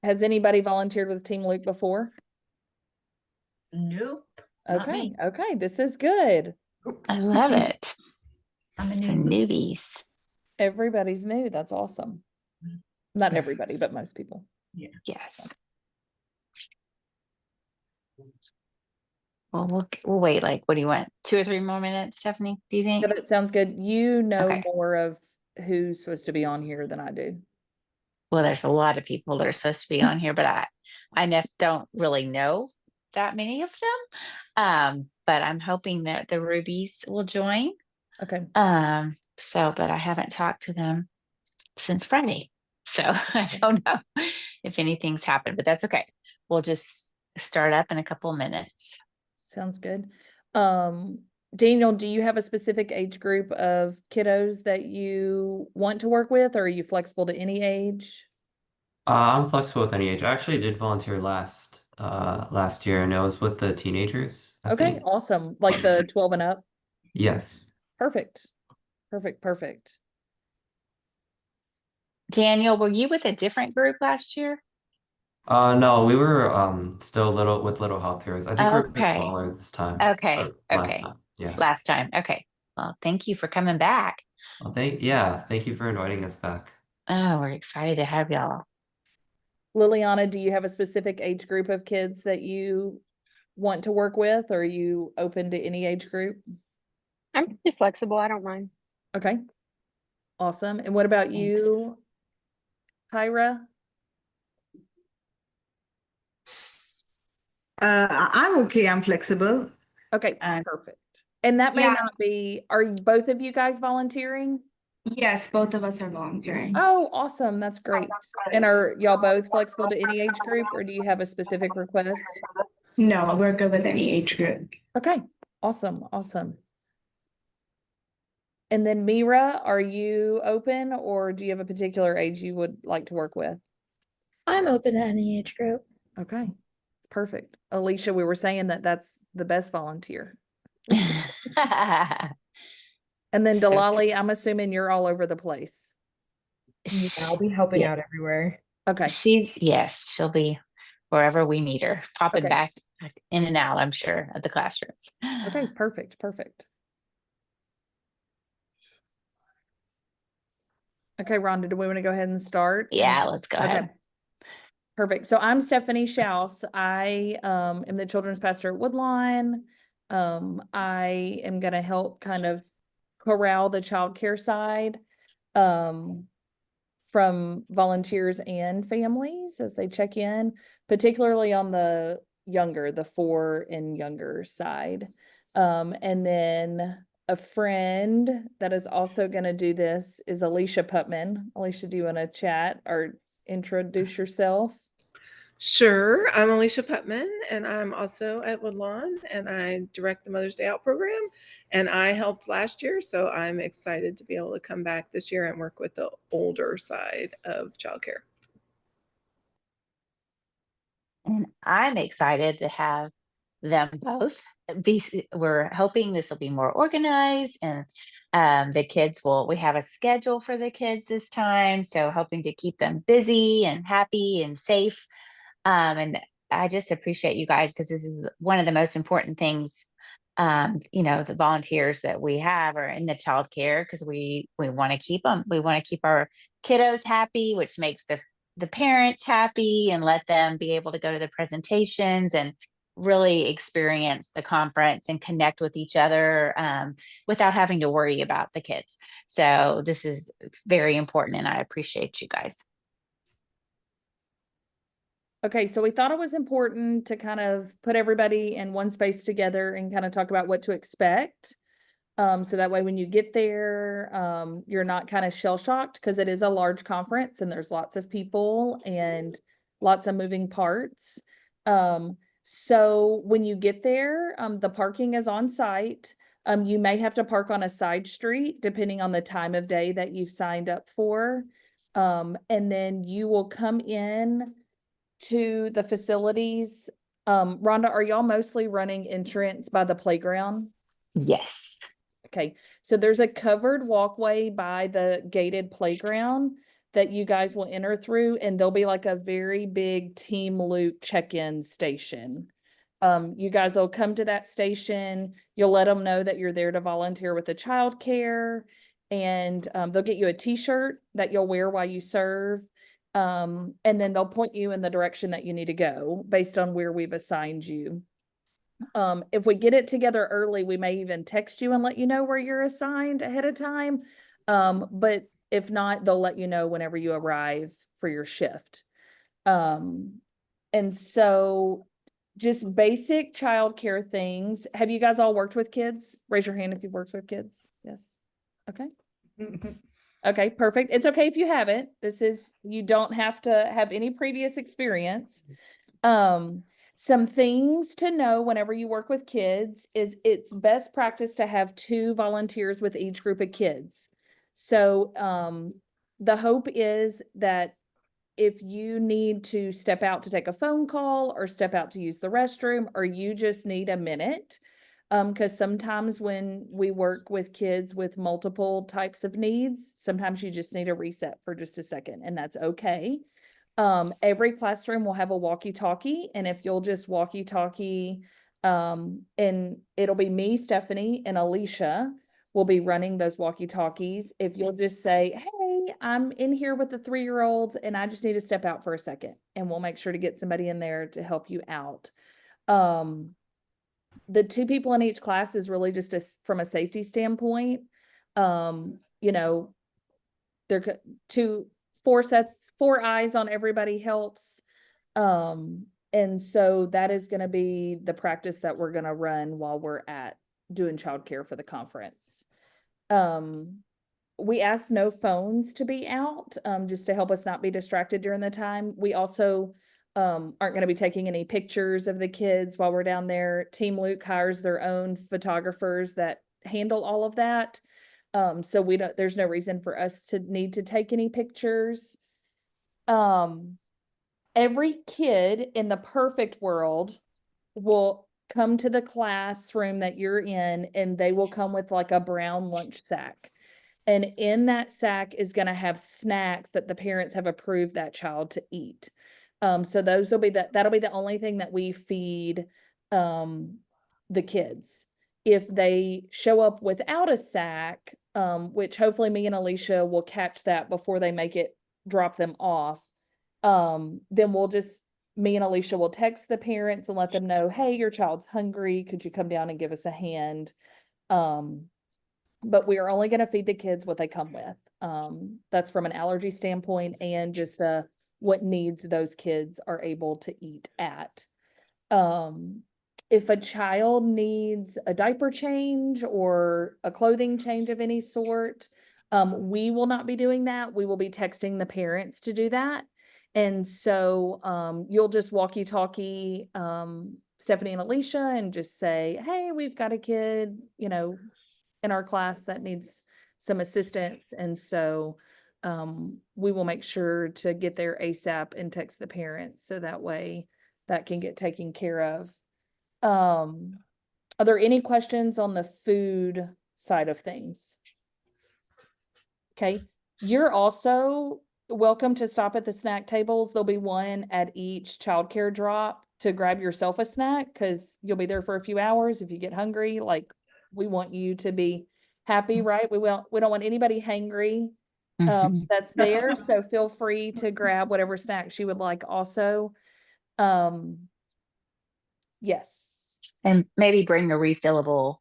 Has anybody volunteered with Team Luke before? Nope, not Okay, me. okay, this is good. I love it. I'm a Some new. newbies. Everybody's new. That's awesome. Not everybody, but most people. Yeah. Yes. Well, we'll wait. Like, what do you want? 2 or 3 more minutes, Stephanie? Do you Yeah, think? that sounds good. You know Okay. more of who's supposed to be on here than I do. Well, there's a lot of people that are supposed to be on here, but I just don't really know that many of them. But I'm hoping that the Rubies will join. Okay. But I haven't talked to them since Friday. So I don't know if anything's happened, but that's okay. We'll just start up in a couple minutes. Sounds good. Daniel, do you have a specific age group of kiddos that you want to work with, or are you flexible to any age? I'm flexible with any age. I actually did volunteer last year, and it was with the teenagers, I Okay, think. awesome. Like the 12 and up? Yes. Perfect. Perfect, perfect. Daniel, were you with a different group last year? No, we were still little health heroes. I think we're a bit Okay. smaller this time Okay. or last Okay. time. Yeah. Last time. Okay. Well, thank you for coming back. Well, thank you for inviting us back. Oh, we're excited to have y'all. Liliana, do you have a specific age group of kids that you want to work with, or are you open to any age group? I'm pretty flexible. I don't mind. Okay. Awesome. And what about Thanks. you, Kyra? I'm okay. I'm flexible. Okay, perfect. And that may Yeah. not be, are both of you guys volunteering? Yes, both of us are volunteering. Oh, awesome. That's great. And are y'all both flexible to any age group, or do you have a specific request? No, we're good with any age group. Okay, awesome, awesome. And then Mira, are you open, or do you have a particular age you would like to work with? I'm open to any age group. Okay, it's perfect. Alicia, we were saying that that's the best volunteer. And then So Delali, I'm assuming you're all over the place. Yeah, I'll be helping Yeah. out everywhere. Okay. She'll be wherever we need her, popping Okay. back in and out, I'm sure, at the classrooms. Okay, perfect, perfect. Okay, Rhonda, do we want to go ahead and start? Yeah, let's go ahead. Perfect. So I'm Stephanie Schaus. I am the children's pastor at Woodlawn. I am going to help kind of corral the childcare side from volunteers and families as they check in, particularly on the 4 and younger side. And then a friend that is also going to do this is Alicia Putman. Alicia, do you want to chat or introduce yourself? Sure. I'm Alicia Putman, and I'm also at Woodlawn, and I direct the Mother's Day Out program. And I helped last year, so I'm excited to be able to come back this year and work with the older side of childcare. And I'm excited to have them both we're hoping this will be more organized, and we have a schedule for the kids this time, so hoping to keep them busy and happy and safe. And I just appreciate you guys, because this is one of the most important things. The volunteers that we have are in the child care, because we want to keep them. We want to keep our kiddos happy, which makes the parents happy, and let them be able to go to the presentations and really experience the conference and connect with each other without having to worry about the kids. So this is very important, and I appreciate you guys. Okay, so we thought it was important to kind of put everybody in one space together and kind of talk about what to expect. So that way when you get there, you're not kind of shell shocked, because it is a large conference and there's lots of people and lots of moving parts. So when you get there, the parking is on site. You may have to park on a side street depending on the time of day that you've signed up for. And then you will come in to the facilities. Rhonda, are y'all mostly running entrance by the playground? Yes. Okay, so there's a covered walkway by the gated playground. that you guys will enter through, and there'll be like a very big Team Luke check-in station. You guys will come to that station. You'll let them know that you're there to volunteer with the childcare, and they'll get you a t-shirt that you'll wear while you serve. And then they'll point you in the direction that you need to go based on where we've assigned you. If we get it together early, we may even text you and let you know where you're assigned ahead of time. But if not, they'll let you know whenever you arrive for your shift. And so just basic childcare things. Have you guys all worked with kids? Raise your hand if you've worked with kids. Yes. Okay. Okay, perfect. It's okay if you haven't. You don't have to have any previous experience. Some things to know whenever you work with kids is it's best practice to have 2 volunteers with each group of kids. So, the hope is that if you need to step out to take a phone call or step out to use the restroom, or you just need a minute, because sometimes when we work with kids with multiple types of needs, sometimes you just need a reset for just a second, and that's okay. Every classroom will have a walkie-talkie, and if you'll just walkie-talkie, and it'll be me, Stephanie, and Alicia will be running those walkie-talkies. If you'll just say, hey, I'm in here with the 3-year-olds and I just need to step out for a second, and we'll make sure to get somebody in there to help you out. The 2 people in each class is really just from a safety standpoint. You know, they're 4 eyes on everybody helps. And so that is going to be the practice that we're going to run while we're doing childcare for the conference. We ask no phones to be out, just to help us not be distracted during the time. We also aren't going to be taking any pictures of the kids while we're down there. Team Luke hires their own photographers that handle all of that. So there's no reason for us to need to take any pictures. Every kid in the perfect world will come to the classroom that you're in, and they will come with like a brown lunch sack. And in that sack is going to have snacks that the parents have approved that child to eat. So that'll be the only thing that we feed the kids. If they show up without a sack, which hopefully me and Alicia will catch that before they drop them off, then me and Alicia will text the parents and let them know, hey, your child's hungry. Could you come down and give us a hand? But we are only going to feed the kids what they come with. That's from an allergy standpoint and just what needs those kids are able to eat at. If a child needs a diaper change or a clothing change of any sort, we will not be doing that. We will be texting the parents to do that. And so you'll just walkie-talkie Stephanie and Alicia and just say, hey, we've got a kid, in our class that needs some assistance. And so we will make sure to get there ASAP and text the parents so that way that can get taken care of. Are there any questions on the food side of things? Okay. You're also welcome to stop at the snack tables. There'll be one at each childcare drop to grab yourself a snack, because you'll be there for a few hours. If you get hungry, we want you to be happy, right? We don't want anybody hangry that's there. So feel free to grab whatever snacks you would like also. Yes. And maybe bring a refillable,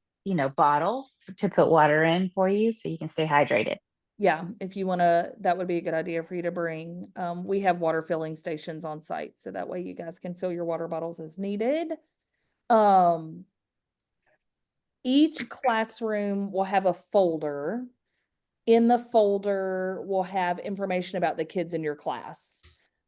bottle to put water in for you so you can stay hydrated. Yeah, if you want to, that would be a good idea for you to bring. We have water filling stations on site, so that way you guys can fill your water bottles as needed. Each classroom will have a folder. In the folder, we'll have information about the kids in your class.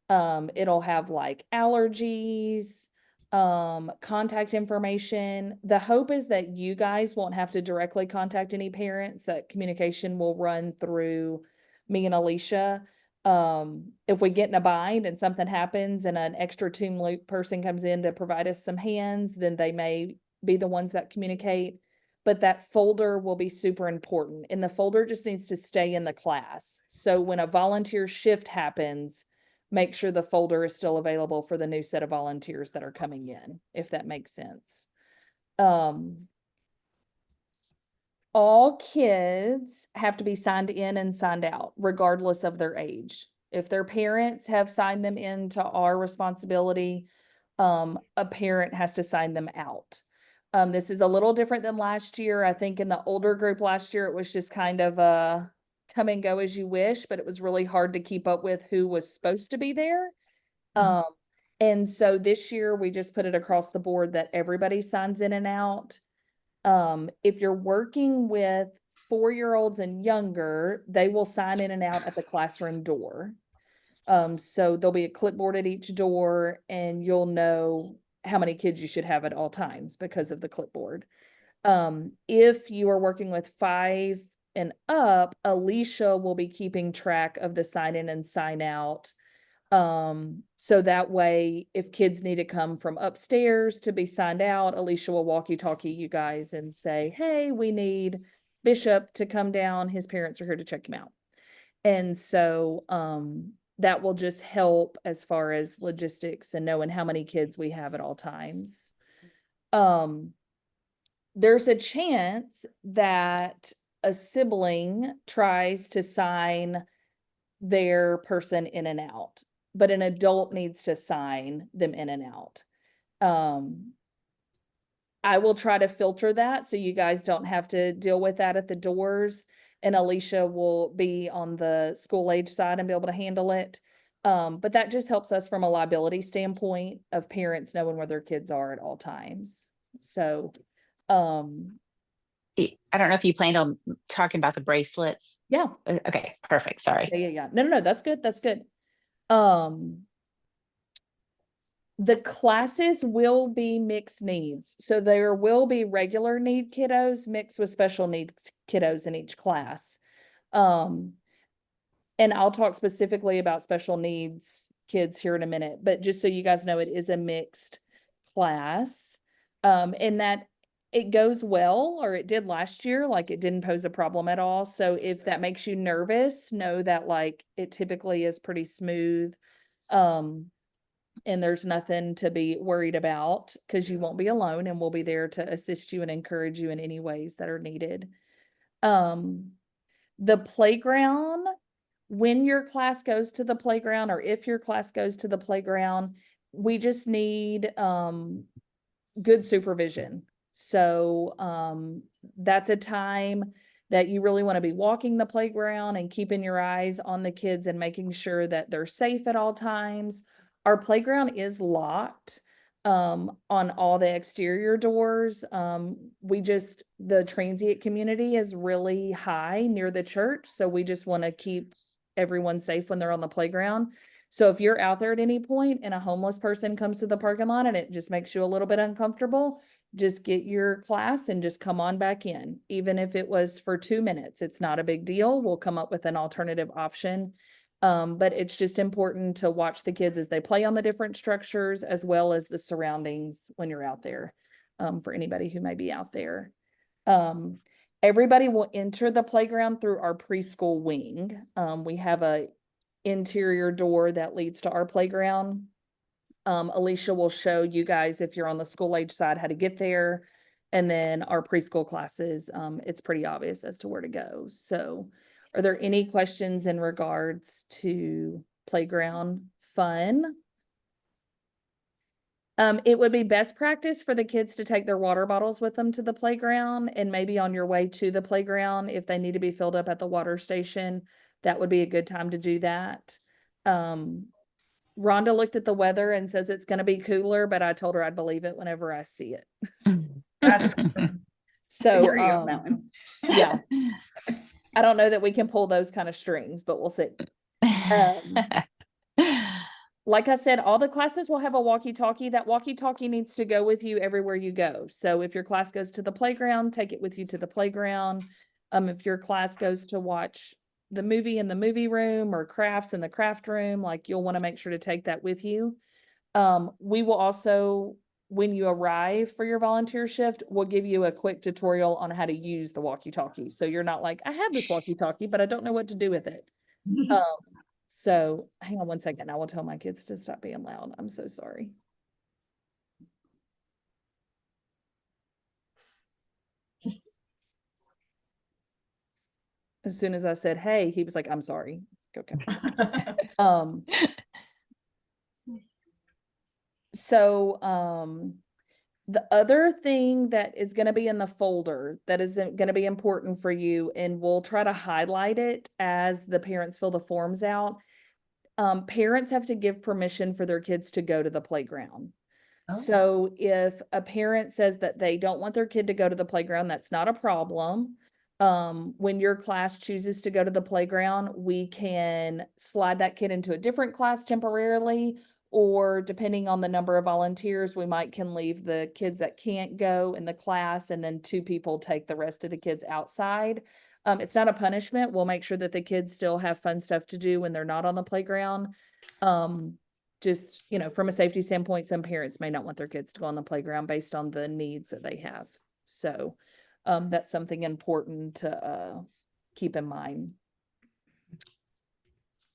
It'll have like allergies, contact information. The hope is that you guys won't have to directly contact any parents, that communication will run through me and Alicia. If we get in a bind and something happens and an extra Team Luke person comes in to provide us some hands, then they may be the ones that communicate. but that folder will be super important, and the folder just needs to stay in the class. So when a volunteer shift happens, make sure the folder is still available for the new set of volunteers that are coming in, if that makes sense. All kids have to be signed in and signed out, regardless of their age. If their parents have signed them into our responsibility, a parent has to sign them out. This is a little different than last year. I think in the older group last year, it was just kind of a come and go as you wish, but it was really hard to keep up with who was supposed to be there. And so this year we just put it across the board that everybody signs in and out. If you're working with 4-year-olds and younger, they will sign in and out at the classroom door. So there'll be a clipboard at each door, and you'll know how many kids you should have at all times because of the clipboard. If you are working with 5 and up, Alicia will be keeping track of the sign in and sign out. So that way, if kids need to come from upstairs to be signed out, Alicia will walkie-talkie you guys and say, hey, we need Bishop to come down. His parents are here to check him out. And so, that will just help as far as logistics and knowing how many kids we have at all times. There's a chance that a sibling tries to sign their person in and out, but an adult needs to sign them in and out. I will try to filter that so you guys don't have to deal with that at the doors, and Alicia will be on the school age side and be able to handle it. But that just helps us from a liability standpoint of parents knowing where their kids are at all times. So, I don't know if you planned on talking about the bracelets. yeah. Okay, perfect. Sorry. Yeah. No, that's good. That's good. The classes will be mixed needs. So there will be regular need kiddos mixed with special needs kiddos in each class. And I'll talk specifically about special needs kids here in a minute, but just so you guys know, it is a mixed class. And that it goes well, or it did last year, like it didn't pose a problem at all. So if that makes you nervous, know that like it typically is pretty smooth. And there's nothing to be worried about because you won't be alone, and we'll be there to assist you and encourage you in any ways that are needed. The playground, when your class goes to the playground, or if your class goes to the playground, we just need good supervision. So that's a time that you really want to be walking the playground and keeping your eyes on the kids and making sure that they're safe at all times. Our playground is locked on all the exterior doors. The transient community is really high near the church, so we just want to keep everyone safe when they're on the playground. So if you're out there at any point and a homeless person comes to the parking lot and it just makes you a little bit uncomfortable, just get your class and just come on back in. Even if it was for 2 minutes, it's not a big deal. We'll come up with an alternative option. But it's just important to watch the kids as they play on the different structures, as well as the surroundings when you're out there, for anybody who may be out there. Everybody will enter the playground through our preschool wing. We have a interior door that leads to our playground. Alicia will show you guys, if you're on the school age side, how to get there. And then our preschool classes, it's pretty obvious as to where to go. So are there any questions in regards to playground fun? It would be best practice for the kids to take their water bottles with them to the playground, and maybe on your way to the playground, if they need to be filled up at the water station, that would be a good time to do that. Rhonda looked at the weather and says it's going to be cooler, but I told her I'd believe it whenever I see it. So, hear you on that one. yeah, I don't know that we can pull those kind of strings, but we'll see. Like I said, all the classes will have a walkie-talkie. That walkie-talkie needs to go with you everywhere you go. So if your class goes to the playground, take it with you to the playground. If your class goes to watch the movie in the movie room or crafts in the craft room, like you'll want to make sure to take that with you. We will also when you arrive for your volunteer shift, we'll give you a quick tutorial on how to use the walkie-talkie. So you're not like, I have this walkie-talkie, but I don't know what to do with it. So hang on one second. I will tell my kids to stop being loud. I'm so sorry. As soon as I said, hey, he was like, I'm sorry. Okay. So the other thing that is going to be in the folder that is going to be important for you, and we'll try to highlight it as the parents fill the forms out. Parents have to give permission for their kids to go to the playground. So if a parent says that they don't want their kid to go to the playground, that's not a problem. When your class chooses to go to the playground, we can slide that kid into a different class temporarily, or depending on the number of volunteers, we might can leave the kids that can't go in the class, and then 2 people take the rest of the kids outside. It's not a punishment. We'll make sure that the kids still have fun stuff to do when they're not on the playground. Just, you know, from a safety standpoint, some parents may not want their kids to go on the playground based on the needs that they have. So that's something important to keep in mind.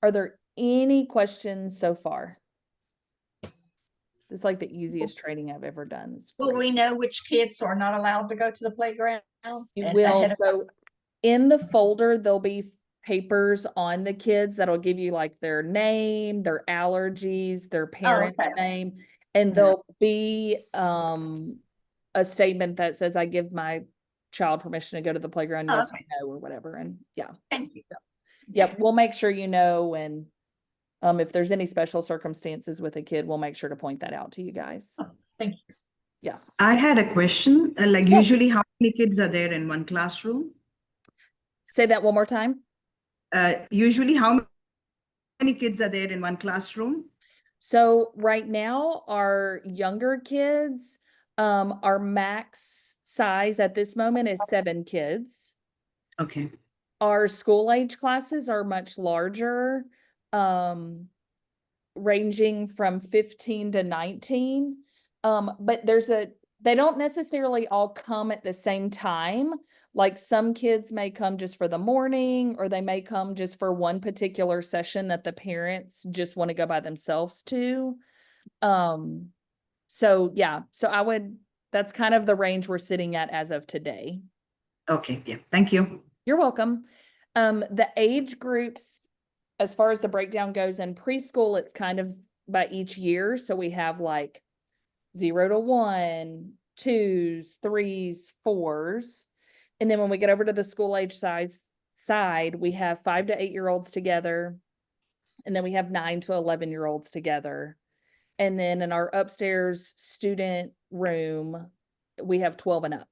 Are there any questions so far? It's like the easiest training I've ever done. It's Will great. we know which kids are not allowed to go to the playground? You and will. ahead of time? So in the folder, there'll be papers on the kids that'll give you like their name, their allergies, their parent okay. name, and there'll be a statement that says, I give my child permission to go to the playground, yes or no, or whatever. And yeah. Thank you. Yep, we'll make sure you know, and if there's any special circumstances with a kid, we'll make sure to point that out to you guys. Thank you. Yeah. I had a question. Like usually how many kids are there in one classroom? Say that one more time. Usually how many kids are there in one classroom? So right now, our younger kids, our max size at this moment is 7 kids. Okay. Our school age classes are much larger, ranging from 15 to 19. But they don't necessarily all come at the same time. Like some kids may come just for the morning, or they may come just for one particular session that the parents just want to go by themselves to. So yeah, that's kind of the range we're sitting at as of today. Okay, yeah, thank you. You're welcome. The age groups, as far as the breakdown goes in preschool, it's kind of by each year. So we have like 0 to 1, 2s, 3s, 4s. And then when we get over to the school age side, we have 5 to 8-year-olds together. And then we have 9 to 11-year-olds together. And then in our upstairs student room, we have 12 and up.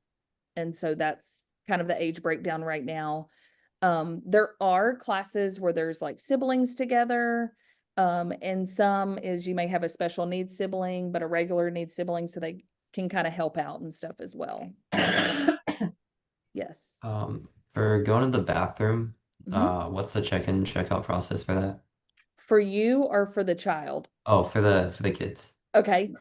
And so that's kind of the age breakdown right now. There are classes where there's like siblings together. And some is you may have a special needs sibling, but a regular needs sibling, so they can kind of help out and stuff as well. Yes. For going to the bathroom, what's the check-in, check-out process for that? For you or for the child? Oh, for the kids. Okay.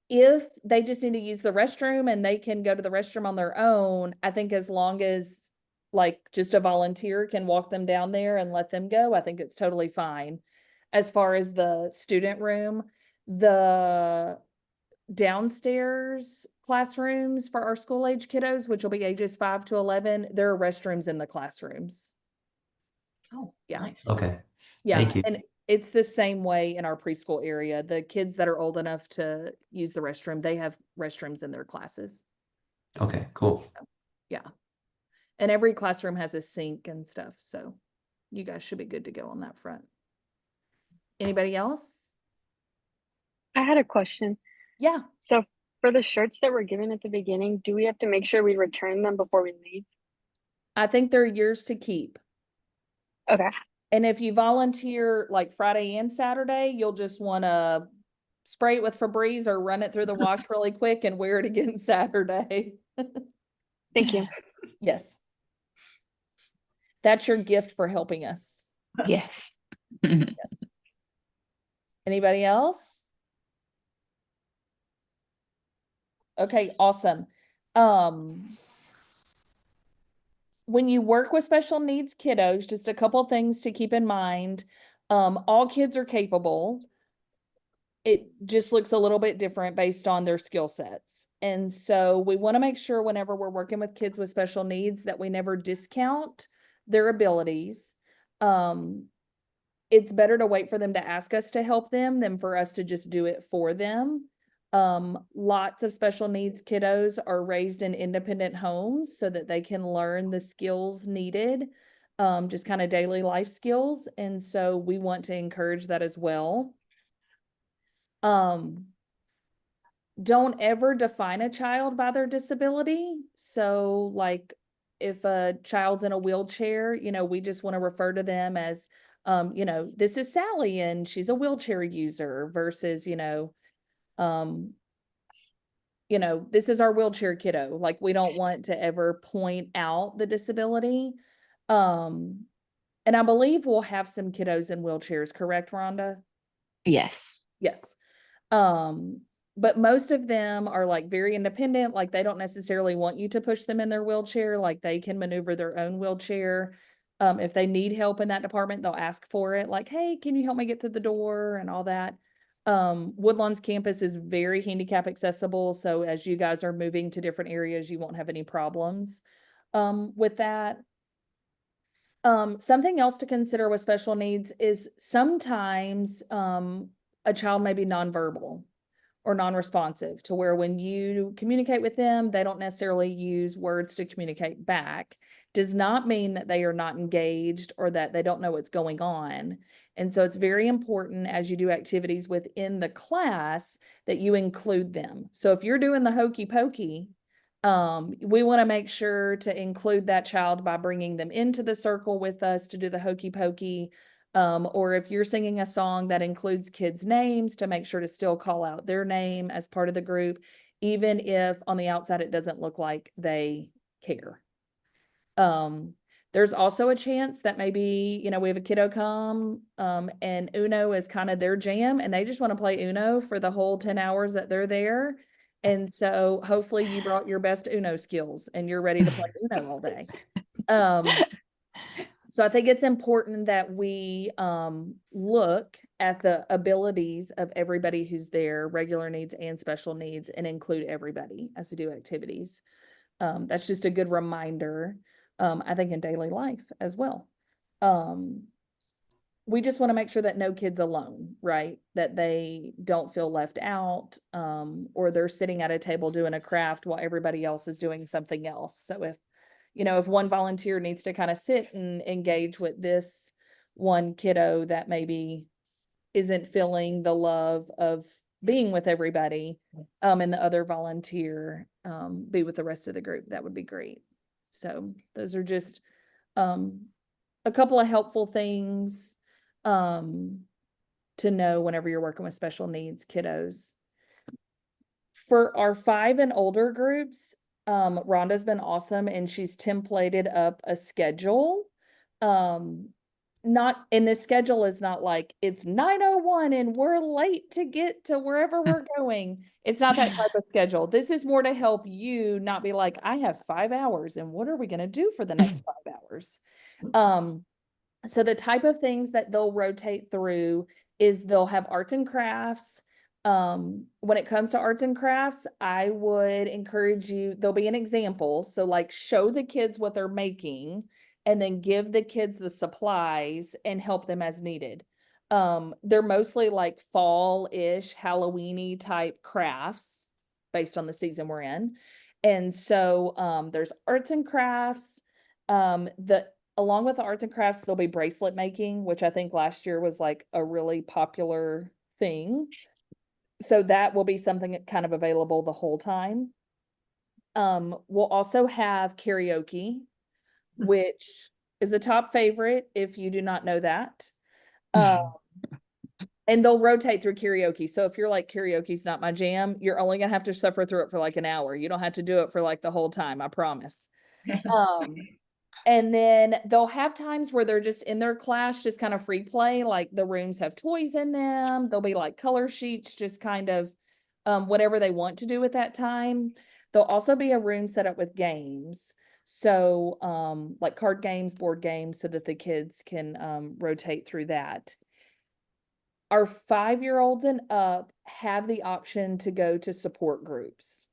If they just need to use the restroom and they can go to the restroom on their own, I think as long as like just a volunteer can walk them down there and let them go, I think it's totally fine. As far as the student room, the downstairs classrooms for our school age kiddos, which will be ages 5 to 11, there are restrooms in the classrooms. Oh, yeah. Nice. Okay. Yeah. Thank you. And it's the same way in our preschool area. The kids that are old enough to use the restroom, they have restrooms in their classes. Okay, cool. Yeah. And every classroom has a sink and stuff. So you guys should be good to go on that front. Anybody else? I had a question. Yeah. So for the shirts that we're given at the beginning, do we have to make sure we return them before we leave? I think they're yours to keep. Okay. And if you volunteer like Friday and Saturday, you'll just want to spray it with Febreze or run it through the wash really quick and wear it again Saturday. Thank you. Yes. That's your gift for helping us. Yes. Yes. Anybody else? Okay, awesome. When you work with special needs kiddos, just a couple things to keep in mind. All kids are capable. It just looks a little bit different based on their skill sets. And so we want to make sure whenever we're working with kids with special needs that we never discount their abilities. It's better to wait for them to ask us to help them than for us to just do it for them. Lots of special needs kiddos are raised in independent homes so that they can learn the skills needed, just kind of daily life skills. And so we want to encourage that as well. Don't ever define a child by their disability. So like if a child's in a wheelchair, we just want to refer to them as, this is Sally and she's a wheelchair user versus, this is our wheelchair kiddo. Like we don't want to ever point out the disability. And I believe we'll have some kiddos in wheelchairs, correct, Rhonda? Yes. Yes. But most of them are like very independent. Like they don't necessarily want you to push them in their wheelchair. Like they can maneuver their own wheelchair. If they need help in that department, they'll ask for it. Like, hey, can you help me get through the door and all that? Woodlawn's campus is very handicap accessible. So as you guys are moving to different areas, you won't have any problems, with that. Something else to consider with special needs is sometimes, a child may be nonverbal or non-responsive to where when you communicate with them, they don't necessarily use words to communicate back. Does not mean that they are not engaged or that they don't know what's going on. And so it's very important as you do activities within the class that you include them. So if you're doing the hokey pokey, we want to make sure to include that child by bringing them into the circle with us to do the hokey pokey. Or if you're singing a song that includes kids' names, to make sure to still call out their name as part of the group, even if on the outside it doesn't look like they care. There's also a chance that maybe, we have a kiddo come, and Uno is kind of their jam and they just want to play Uno for the whole 10 hours that they're there. And so hopefully you brought your best Uno skills and you're ready to play Uno all day. So I think it's important that we look at the abilities of everybody who's there, regular needs and special needs, and include everybody as we do activities. That's just a good reminder, I think in daily life as well. We just want to make sure that no kid's alone, right? That they don't feel left out, or they're sitting at a table doing a craft while everybody else is doing something else. So if one volunteer needs to kind of sit and engage with this one kiddo that maybe isn't feeling the love of being with everybody, and the other volunteer be with the rest of the group, that would be great. So those are just a couple of helpful things to know whenever you're working with special needs kiddos. For our 5 and older groups, Rhonda's been awesome and she's templated up a schedule. This schedule is not like it's 9:01 and we're late to get to wherever we're going. It's not that type of schedule. This is more to help you not be like, I have 5 hours and what are we going to do for the next 5 hours? So the type of things that they'll rotate through is they'll have arts and crafts. When it comes to arts and crafts, I would encourage you, there'll be an example. So like show the kids what they're making and then give the kids the supplies and help them as needed. They're mostly like fall-ish, Halloween-y type crafts based on the season we're in. And so there's arts and crafts. Along with the arts and crafts, there'll be bracelet making, which I think last year was like a really popular thing. So that will be something kind of available the whole time. We'll also have karaoke, which is a top favorite if you do not know that. And they'll rotate through karaoke. So if you're like, karaoke's not my jam, you're only gonna have to suffer through it for like an hour. You don't have to do it for like the whole time, I promise. And then they'll have times where they're just in their class, just kind of free play. Like the rooms have toys in them. There'll be like color sheets, just kind of whatever they want to do at that time. There'll also be a room set up with games. So, like card games, board games, so that the kids can, rotate through that. Our 5-year-olds and up have the option to go to support groups.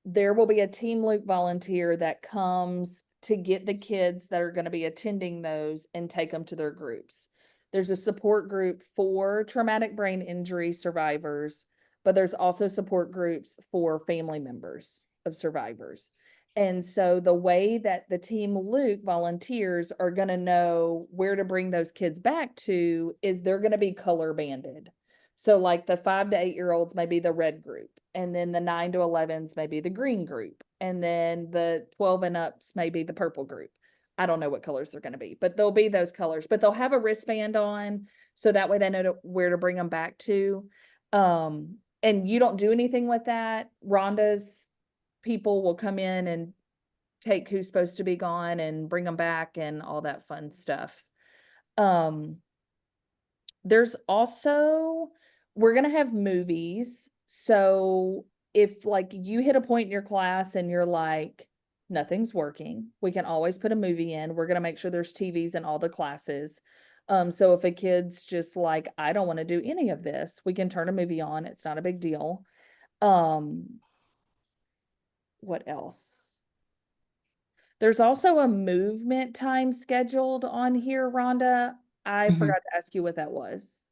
There will be a Team Luke volunteer that comes to get the kids that are going to be attending those and take them to their groups. There's a support group for traumatic brain injury survivors, but there's also support groups for family members of survivors. And so the way that the Team Luke volunteers are going to know where to bring those kids back to is they're going to be color banded. So like the 5 to 8-year-olds may be the red group, and then the 9 to 11s may be the green group, and then the 12 and ups may be the purple group. I don't know what colors they're going to be, but they'll be those colors, but they'll have a wristband on. So that way they know where to bring them back to. And you don't do anything with that. Rhonda's people will come in and take who's supposed to be gone and bring them back and all that fun stuff. There's also, we're going to have movies. So if like you hit a point in your class and you're like, nothing's working, we can always put a movie in. We're going to make sure there's TVs in all the classes. So if a kid's just like, I don't want to do any of this, we can turn a movie on. It's not a big deal. What else? There's also a movement time scheduled on here, Rhonda. I Mhm. forgot to ask you what that was.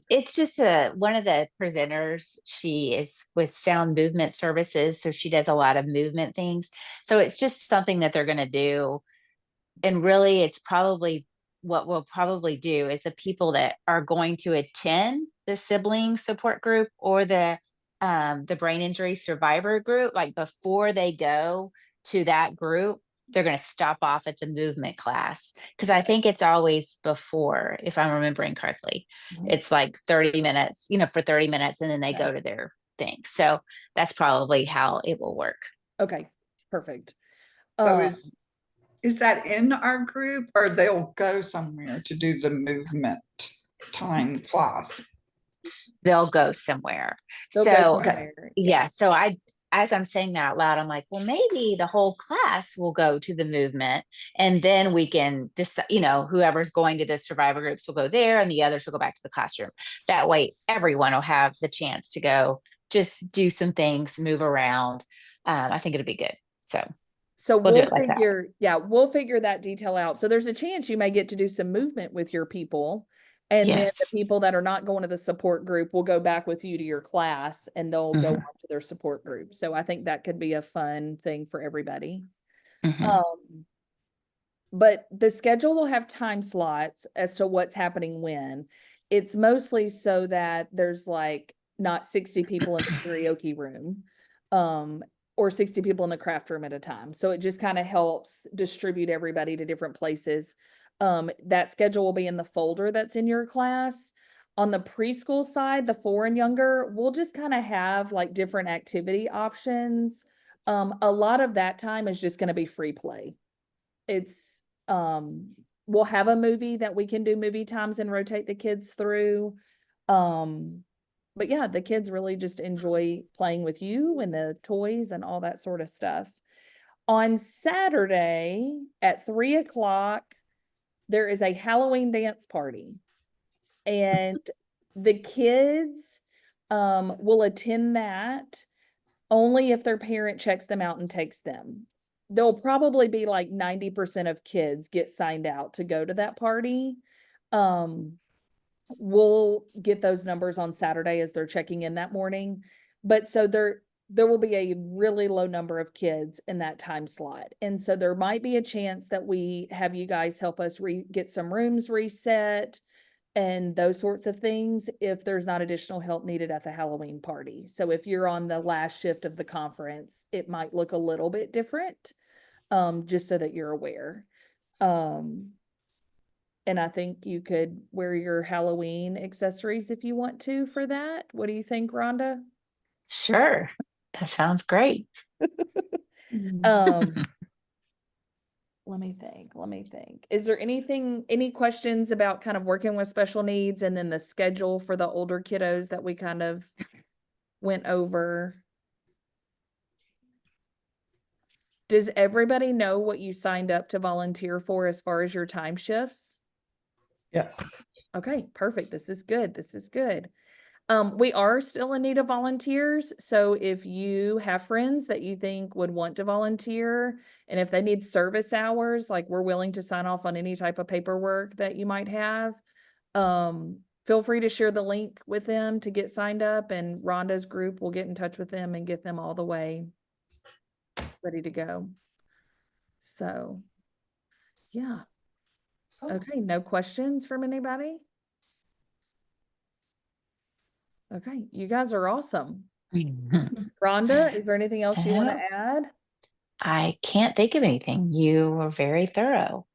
It's just one of the presenters. She is with Sound Movement Services, so she does a lot of movement things. So it's just something that they're going to do. And really, it's probably what we'll probably do is the people that are going to attend the sibling support group or the brain injury survivor group, like before they go to that group, they're going to stop off at the movement class, because I think it's always before, if I'm remembering correctly. Mhm. It's like 30 minutes, for 30 minutes, and then they Okay. go to their thing. So that's probably how it will work. Okay, perfect. So is that in our group, or they'll go somewhere to do the movement time class? They'll go somewhere. They'll go So somewhere, yeah, so as I'm saying that out loud, I'm like, well, maybe the whole class will go to the movement, and then we can decide, whoever's going to the survivor groups will go there and the others will go back to the classroom. That way everyone will have the chance to go just do some things, move around. I think it'll be good. So we'll do it like that. we'll figure that detail out. So there's a chance you may get to do some movement with your people. And then Yes. the people that are not going to the support group will go back with you to your class and they'll go on to their support group. So I think that could be a fun thing for everybody. But the schedule will have time slots as to what's happening when. It's mostly so that there's like not 60 people in the karaoke room, or 60 people in the craft room at a time. So it just kind of helps distribute everybody to different places. That schedule will be in the folder that's in your class. On the preschool side, the 4 and younger, we'll just kind of have like different activity options. A lot of that time is just going to be free play. It's we'll have a movie that we can do movie times and rotate the kids through. But yeah, the kids really just enjoy playing with you and the toys and all that sort of stuff. On Saturday at 3 o'clock, there is a Halloween dance party. And the kids will attend that only if their parent checks them out and takes them. There'll probably be like 90% of kids get signed out to go to that party. We'll get those numbers on Saturday as they're checking in that morning. But so there will be a really low number of kids in that time slot. And so there might be a chance that we have you guys help us get some rooms reset and those sorts of things if there's not additional help needed at the Halloween party. So if you're on the last shift of the conference, it might look a little bit different, just so that you're aware. And I think you could wear your Halloween accessories if you want to for that. What do you think, Rhonda? Sure. That sounds great. Let me think. Is there any questions about kind of working with special needs and then the schedule for the older kiddos that we kind of went over. Does everybody know what you signed up to volunteer for as far as your time shifts? Yes. Okay, perfect. This is good. This is good. We are still in need of volunteers. So if you have friends that you think would want to volunteer, and if they need service hours, like we're willing to sign off on any type of paperwork that you might have, feel free to share the link with them to get signed up, and Rhonda's group will get in touch with them and get them all the way ready to go. So, yeah. Okay, no questions from anybody? Okay, you guys are awesome. Rhonda, is there anything else you want to add? I can't think of anything. You were very thorough.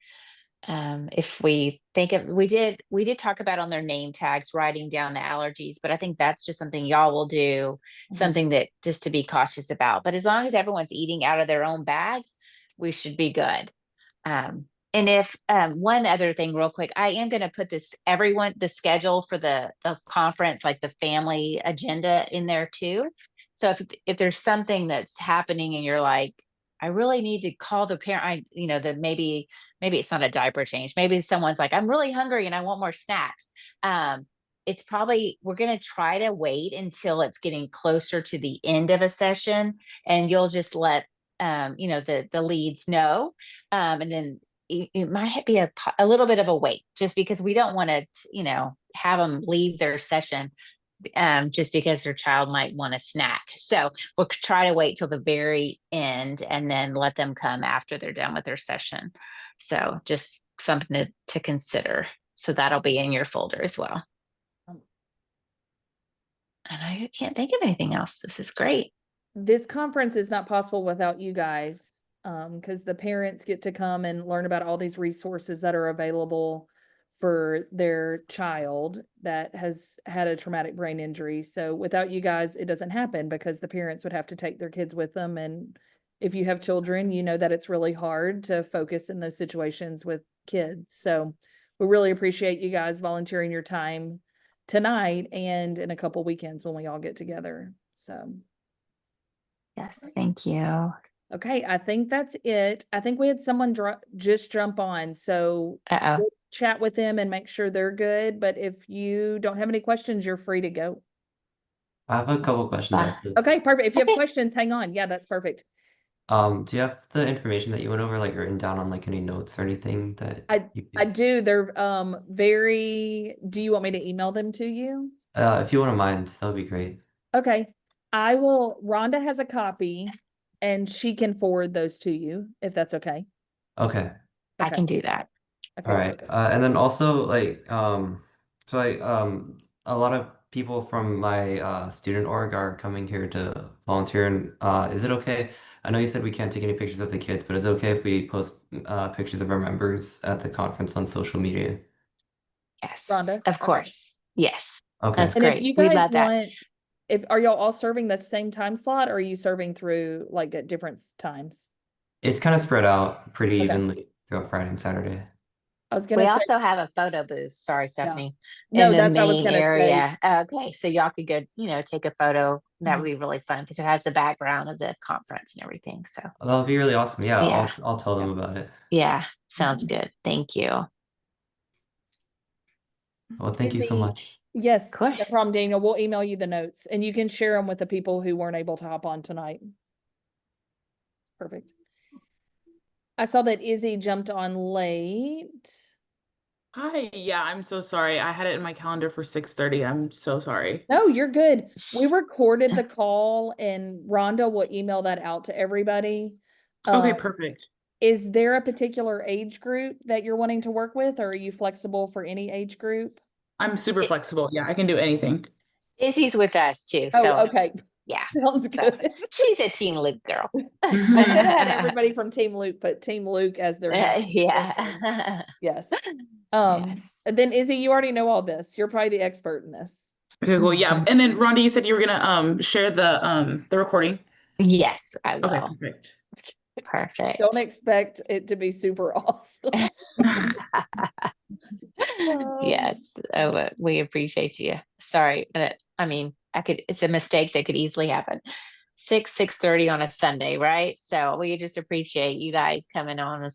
If we think of, we did talk about on their name tags, writing down the allergies, but I think that's just something y'all will do, something that just to be cautious about. But as long as everyone's eating out of their own bags, we should be good. And if one other thing real quick, I am going to put the schedule for the conference, like the family agenda in there too. So if there's something that's happening and you're like, I really need to call the parent, that maybe it's not a diaper change. Maybe someone's like, I'm really hungry and I want more snacks. It's probably, we're going to try to wait until it's getting closer to the end of a session, and you'll just let, the leads know. And then it might be a little bit of a wait, just because we don't want to, have them leave their session just because their child might want a snack. So we'll try to wait till the very end and then let them come after they're done with their session. So just something to consider. So that'll be in your folder as well. And I can't think of anything else. This is great. This conference is not possible without you guys, because the parents get to come and learn about all these resources that are available for their child that has had a traumatic brain injury. So without you guys, it doesn't happen, because the parents would have to take their kids with them. And if you have children, you know that it's really hard to focus in those situations with kids. So we really appreciate you guys volunteering your time tonight and in a couple weekends when we all get together. So. Yes, thank you. Okay, I think that's it. I think we had someone just jump on, so we'll chat with them and make sure they're good. But if you don't have any questions, you're free to go. I have a couple questions actually. Okay, perfect. If you have questions, hang on. Yeah, that's perfect. Do you have the information that you went over, like written down on like any notes or anything that I do. They're do you want me to email them to you? If you wouldn't mind, that would be great. Okay. I will. Rhonda has a copy and she can forward those to you if that's okay. Okay. I can do that. Okay, All right. And then also like so a lot of people from my student org are coming here to volunteer, and is it okay? I know you said we can't take any pictures of the kids, but is it okay if we post pictures of our members at the conference on social media? Yes, Rhonda? of course. Yes. Okay. That's And great. if you We guys love that. want, are y'all all serving the same time slot, or are you serving through like at different times? It's kind of spread out pretty evenly throughout Friday and Saturday. I was gonna We say, also have a photo booth. Sorry, Stephanie. No, in the that's what I was main gonna say. area. Okay, so y'all could go, take a photo. That would be really fun because it has the background of the conference and everything. So That'll be really awesome. Yeah, Yeah. I'll tell them about it. yeah, sounds good. Thank you. Well, thank you so much. Yes, Of course. no problem, Daniel. We'll email you the notes and you can share them with the people who weren't able to hop on tonight. Perfect. I saw that Izzy jumped on late. Hi, yeah, I'm so sorry. I had it in my calendar for 6:30. I'm so sorry. No, you're good. We recorded the call and Rhonda will email that out to everybody. Okay, perfect. Is there a particular age group that you're wanting to work with, or are you flexible for any age group? I'm super flexible. Yeah, I can do anything. Izzy's with us too. Oh, So okay. yeah. Sounds good. She's a Team Luke girl. I should have had everybody from Team Luke, but Team Luke as their name. Yeah. Yes. And then Izzy, you already know all this. You're probably the expert in this. Okay, cool. Yeah. And then Rhonda, you said you were gonna share the recording. Yes, I will. Okay, perfect. Perfect. Don't expect it to be super awesome. Yes. Oh, we appreciate you. Sorry. I mean, it's a mistake that could easily happen. 6:30 on a Sunday, right? So we just appreciate you guys coming on a